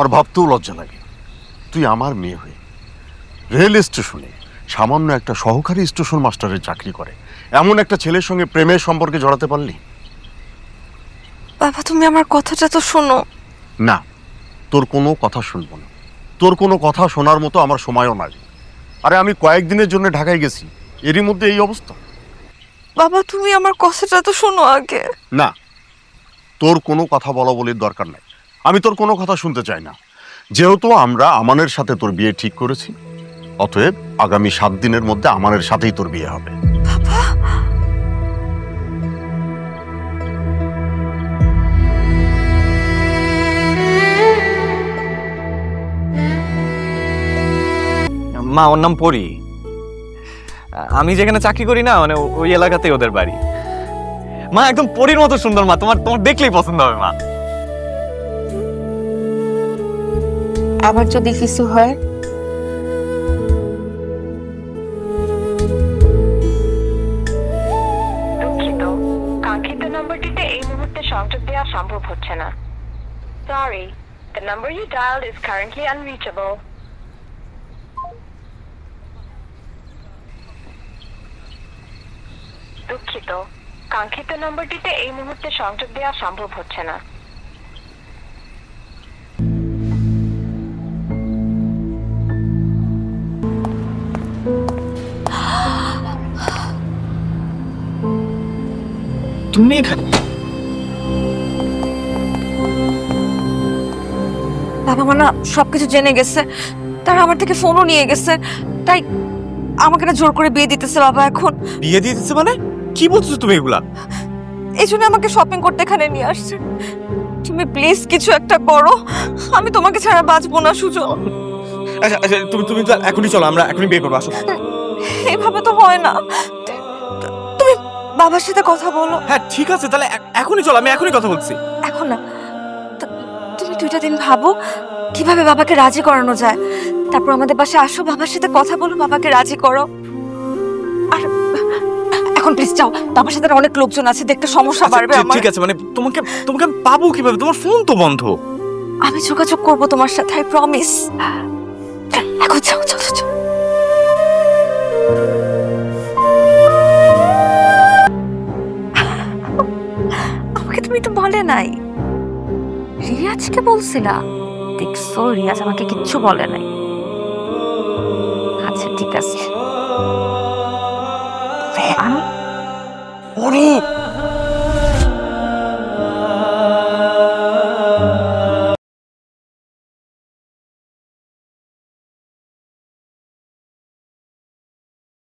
আমার ভাবতেও লজ্জা লাগে, তুই আমার মেয়ে হয়ে রেল স্টেশনে সামান্য একটা সহকারী স্টেশন মাস্টারের চাকরি করে এমন একটা ছেলের সঙ্গে প্রেমের সম্পর্কে জড়াতে পারলি? বাবা তুমি আমার কথাটা তো শোনো। না, তোর কোনো কথা শুনবো না, তোর কোনো কথা শোনার মতো আমার সময়ও নাই। আরে আমি কয়েকদিনের জন্য ঢাকায় গেছি, এরই মধ্যে এই অবস্থা। বাবা তুমি আমার কথাটা তো শোনো আগে। না, তোর কোনো কথা বলা বলির দরকার নাই, আমি তোর কোনো কথা শুনতে চাই না। যেহেতু আমরা আমানের সাথে তোর বিয়ে ঠিক করেছি, অতএব আগামী 7 দিনের মধ্যে আমানের সাথেই তোর বিয়ে হবে। বাবা মা ওর নাম পরি। আমি যেখানে চাকরি করি না মানে ওই এলাকাতেই ওদের বাড়ি। মা একদম পরীর মতো সুন্দর মা, তোমার তোমার দেখলেই পছন্দ হবে মা। আবার যদি কিছু হয়? দুঃখিত, কাঙ্ক্ষিত নম্বরটিতে এই মুহূর্তে সংযোগ দেওয়া সম্ভব হচ্ছে না। Sorry, the number you dialed is currently unreachable. দুঃখিত, কাঙ্ক্ষিত নম্বরটিতে এই মুহূর্তে সংযোগ দেওয়া সম্ভব হচ্ছে না। তুমি এখানে? বাবা মা না সবকিছু জেনে গেছে, তারা আমার থেকে ফোনও নিয়ে গেছে, তাই আমাকে না জোর করে বিয়ে দিতেছে বাবা। এখন বিয়ে দিয়ে দিচ্ছে মানে? কি বলছো তুমি এগুলা? এই জন্য আমাকে শপিং করতে এখানে নিয়ে আসছে। তুমি প্লিজ কিছু একটা করো, আমি তোমাকে ছাড়া বাঁচবো না সুযোগ। আচ্ছা আচ্ছা তুমি তুমি তো এখনই চলো, আমরা এখনই বিয়ে করবো, আসো। এইভাবে তো হয় না, তুমি বাবার সাথে কথা বলো। হ্যাঁ ঠিক আছে, তাহলে এখনই চলো, আমি এখনই কথা বলছি। এখন না, তুমি 2টা দিন ভাবো কিভাবে বাবাকে রাজি করানো যায়, তারপর আমাদের পাশে আসো, বাবার সাথে কথা বলো, বাবাকে রাজি করো। আর এখন প্লিজ যাও, বাবার সাথে অনেক লোকজন আছে, দেখতে সমস্যা বাড়বে আমার। ঠিক আছে, মানে তোমাকে তোমাকে আমি পাবো কিভাবে? তোমার ফোন তো বন্ধ। আমি যোগাযোগ করবো তোমার সাথে, আই প্রমিস। এখন যাও, চলো চলো। আমাকে তুমি তো বলে নাই, রিয়াজকে বলছিলা? দেখছো রিয়াজ আমাকে কিচ্ছু বলে নাই।